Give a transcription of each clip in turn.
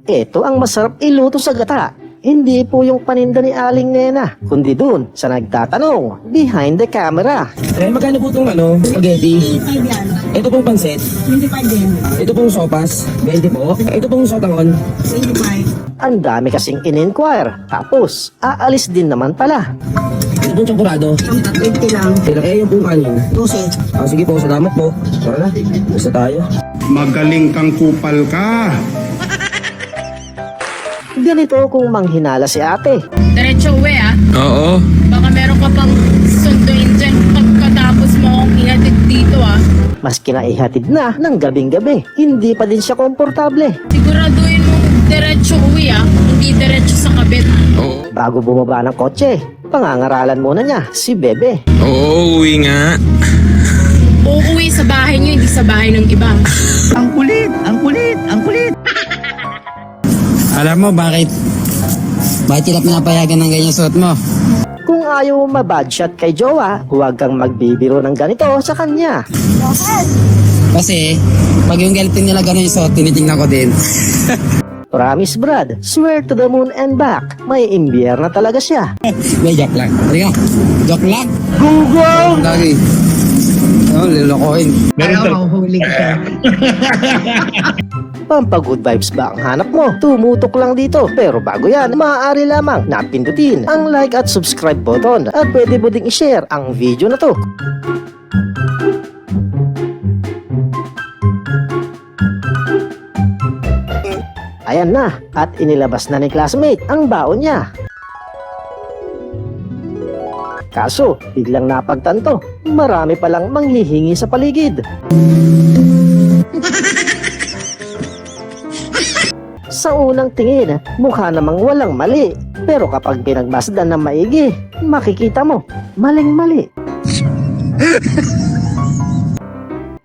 Ito ang masarap iluto sa gata. Hindi po yung paninda ni Aling Nena, kundi dun sa nagtatanong behind the camera. Eh, magkano po itong spaghetti? 25 yan. Ito pong pansit. 25 din. Ito pong sopas. 20 po. Ito pong sotangon. 25. Ang dami kasing in-inquire. Tapos, aalis din naman pala. Ito pong tsokolado. 20 lang. Yung pong kanin. 12. Sige po, salamat po. Tara na, basta tayo. Magaling kang kupal ka. Ganito kung manghinala si ate. Diretso uwi Oo. Baka meron ka pang sunduin dyan pagkatapos mo akong ihatid dito Mas kinaihatid na ng gabing-gabi. Hindi pa din siya komportable. Siguraduhin mo diretso uwi hindi diretso sa kabit. Oo. Bago bumaba ng kotse, pangangaralan muna niya si Bebe. Oo, uwi nga. Uuwi sa bahay niyo, hindi sa bahay ng iba. Ang kulit! Ang kulit! Ang kulit! Alam mo bakit? Bakit sila pinapayagan ng ganyan suot mo? Kung ayaw mabadshot kay Jowa, huwag kang magbibiro ng ganito sa kanya. Kasi, pag yung girlfriend nila ganun yung suot, tinitingnan ko din. Promise Brad, swear to the moon and back. May imbiyer na talaga siya. May joke lang. Halika, joke lang. Google! Lagi. Oh, lilokohin. Meron mahuhuli ka. Pampagood vibes ba ang hanap mo? Tumutok lang dito. Pero bago yan, maaari lamang na pindutin ang like at subscribe button at pwede mo ding i-share ang video na to. Ayan na, at inilabas na ni classmate ang baon niya. Kaso, biglang napagtanto, marami palang manghihingi sa paligid. Sa unang tingin, mukha namang walang mali. Pero kapag pinagmasdan ng maigi, makikita mo, maling-mali.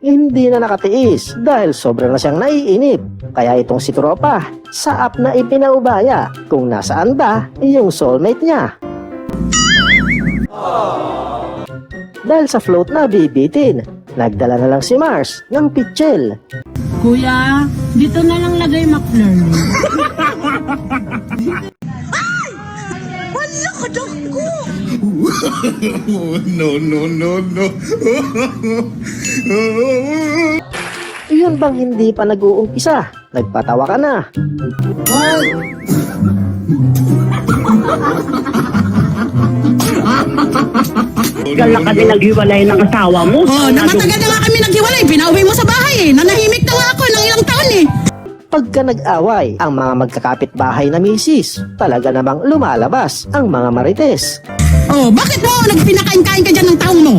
Hindi na nakatiis dahil sobrang na siyang naiinip. Kaya itong si Tropa, sa app na ipinaubaya kung nasaan ba yung soulmate niya. Dahil sa float na bibitin, nagdala na lang si Mars ng pitchel. Kuya, dito na lang lagay McFlurry. No. Yun bang hindi pa nag-uumpisa? Nagpatawa ka na. Kala ka din naghiwalay ng asawa mo. Oh, namatagal na nga kami naghiwalay. Pinauwi mo sa bahay Nanahimik na nga ako ng ilang taon Pagka nag-away ang mga magkakapit-bahay na misis, talaga namang lumalabas ang mga marites. Oh, bakit mo nagpinakain-kain ka dyan ng taong mo?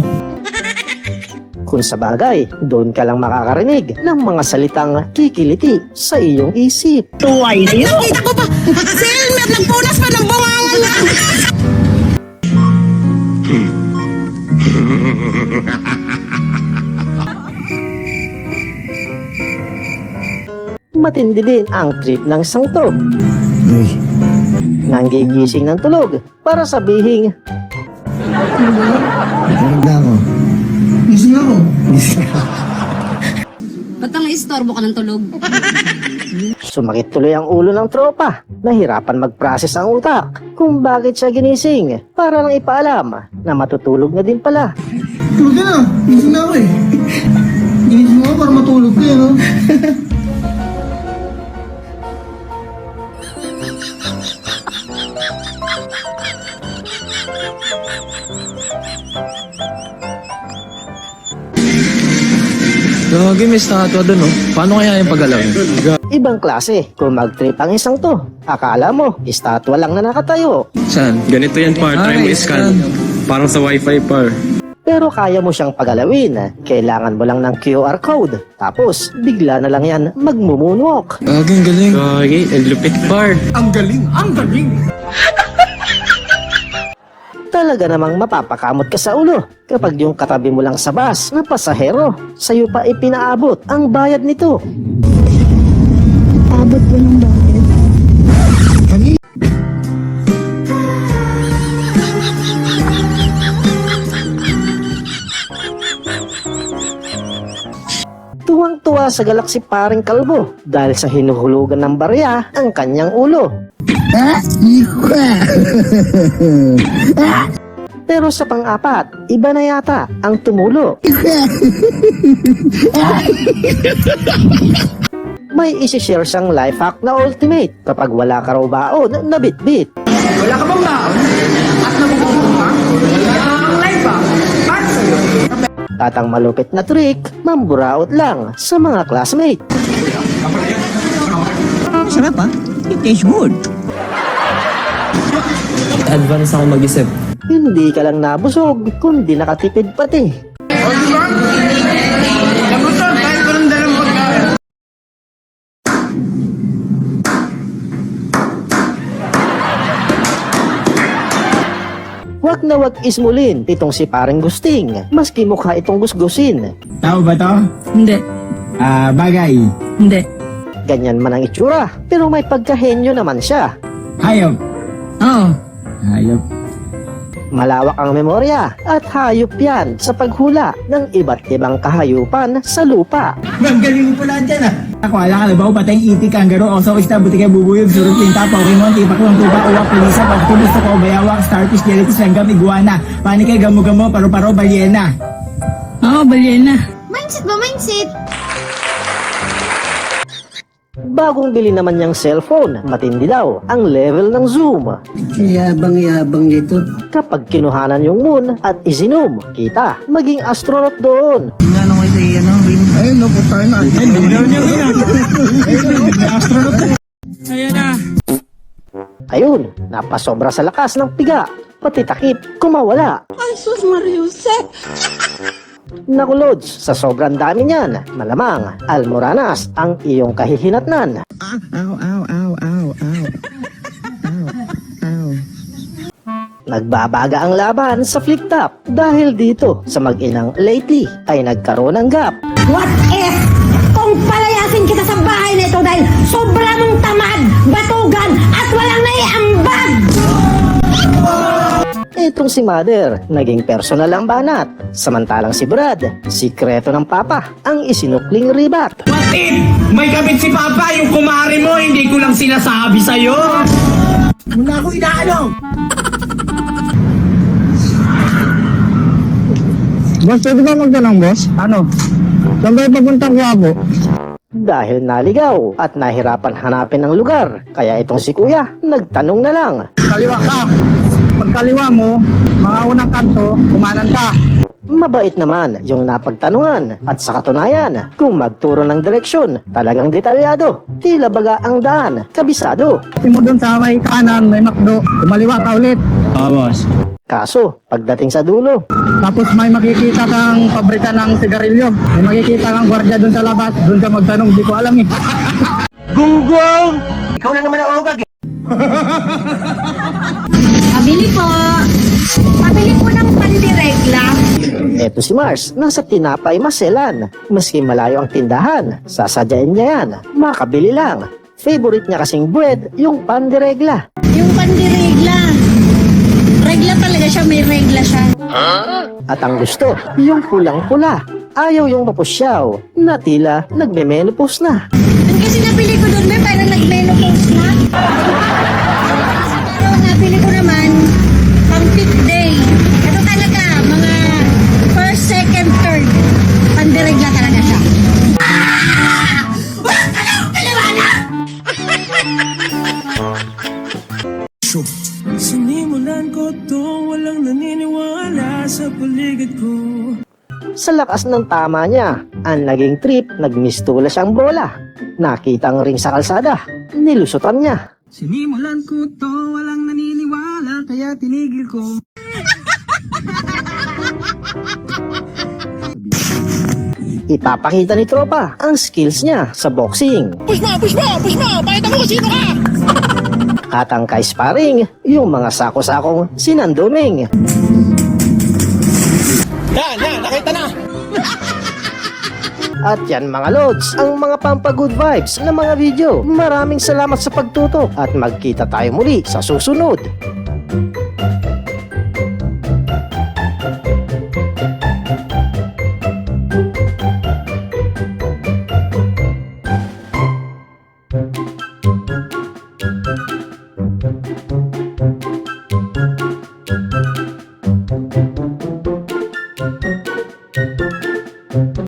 Kung sa bagay, doon ka lang makakarinig ng mga salitang kikiliti sa iyong isip. Tuway na yun. Nakita ko pa, si Elmer nagpunas pa ng bungangan na. Matindi din ang trip ng sangto. Nanggigising ng tulog para sabihing Tulog na ako. Ba't ang istorbo ka ng tulog? sumakit tuloy ang ulo ng tropa. Nahirapan mag-process ang utak kung bakit siya ginising para lang ipaalam na matutulog na din pala. Tulog ka na. Gising na ako eh. Ginising ako para matulog ka no? Gagi, may statwa dun, oh. Paano kaya yung pagalaw? Ibang klase kung mag-trip ang isang to. Akala mo, estatwa lang na nakatayo. Saan? Ganito yan par, try mo scan. Parang sa wifi par. Pero kaya mo siyang pagalawin. Kailangan mo lang ng QR code. Tapos, bigla na lang yan magmumunwalk. Gagi, ang galing. Gagi, ang lupit par. Talaga namang mapapakamot ka sa ulo kapag yung katabi mo lang sa bus na pasahero, sa'yo pa ipinaabot ang bayad nito. Abot ko ng bakit? Tuwang-tuwa Natuwa sa galak si paring kalbo dahil sa hinuhulugan ng barya ang kanyang ulo. Pero sa pang-apat, iba na yata ang tumulo. May isi-share siyang life hack na ultimate kapag wala ka raw baon na bitbit. Wala ka bang baon? At nabubuo ka? Ang life ba? Para sa'yo. At ang malupit na trick, mamburaot lang sa mga classmate. Sarap ha? It tastes good. Advance ako mag-isip. Hindi ka lang nabusog, kundi nakatipid pati. Nabusog kahit walang dalang pagkain. Wag na wag ismulin itong si paring gusting, maski mukha itong gusgusin. Tao ba to? Hindi. Bagay. Hindi. Ganyan man ang itsura, pero may pagkahenyo naman siya. Hayop. Oo. Hayop. Malawak ang memorya at hayop yan sa paghula ng iba't ibang kahayupan sa lupa. Magaling mo pala dyan ah. Ako, ala ka na ba? Patay iti, kanggaro, oso, ista, buti kay bubuyog, surut, linta, Pokemon, tipaklong, tuba, uwak, pilisa, pagtubos, toko, bayawak, starfish, jellyfish, langgam, iguana, panikay, gamo-gamo, paro-paro, balyena. Oo, balyena. Mindset ba? Mindset? Bagong bili naman niyang cellphone, matindi daw ang level ng zoom. Yabang-yabang nito. Kapag kinuhanan yung moon at isinom, kita, maging astronaut doon. Ano ko sa ano? Ayun, no, puta na. Ayun, napasobra sa lakas ng piga, pati takip, kumawala. Ay, sus Mariusek! Naku Lods, sa sobrang dami niyan, malamang almoranas ang iyong kahihinatnan. Nagbabaga ang laban sa flick top dahil dito sa mag-inang lately ay nagkaroon ng gap. What if kung palayasin kita sa bahay na ito dahil sobra mong tamad, batugan at walang naiambag? Itong si Mother, naging personal ang banat. Samantalang si Brad, sikreto ng Papa, ang isinukling ribat. What if may kabit si Papa, yung kumari mo, hindi ko lang sinasabi sa'yo? Muna ako inaano. Boss, pwede ba magtanong, boss? Ano? Saan ba papuntang Quiapo? Dahil naligaw at nahirapan hanapin ang lugar, kaya itong si Kuya, nagtanong na lang. Kaliwa ka. Pagkaliwa mo, mga unang kanto, kumanan ka. Mabait naman yung napagtanungan at sa katunayan, kung magturo ng direksyon, talagang detalyado. Tila baga ang daan, kabisado. Kasi mo dun sa may kanan, may makdo, kumaliwa ka ulit. Boss. Kaso, pagdating sa dulo, Tapos may makikita kang pabrika ng sigarilyo. May makikita kang gwardiya dun sa labas. Dun ka magtanong, di ko alam eh. Gunggong! Ikaw na naman ang ugag eh. Pabili po. Pabili po ng pandiregla. eto si Mars, nasa tinapay maselan. Maski malayo ang tindahan, sasadyain niya yan, makabili lang. Favorite niya kasing bread, yung pandiregla. Yung pandiregla. Regla talaga siya, may regla siya. At ang gusto, yung pulang-pula. Ayaw yung mapusyaw, na tila nagme-menopause na. Ang kasi nabili ko doon, may parang nag-menopause na. Pero nabili ko naman, pang 5th day. Ito talaga, mga first, second, third. Pandiregla talaga siya. Sinimulan ko to, walang naniniwala sa paligid ko. Sa lakas ng tama niya, ang naging trip, nagmistula siyang bola. Nakita ang ring sa kalsada, nilusutan niya. Sinimulan ko to, walang naniniwala, kaya tinigil ko. Ipapakita ni Tropa ang skills niya sa boxing. Push mo! Pakita mo kung sino ka! At ang ka-sparring, yung mga sako-sakong sinanduming. Yan, nakita na. At yan mga lods, ang mga pampagood vibes na mga video. Maraming salamat sa pagtutok at magkita tayo muli sa susunod. Bye!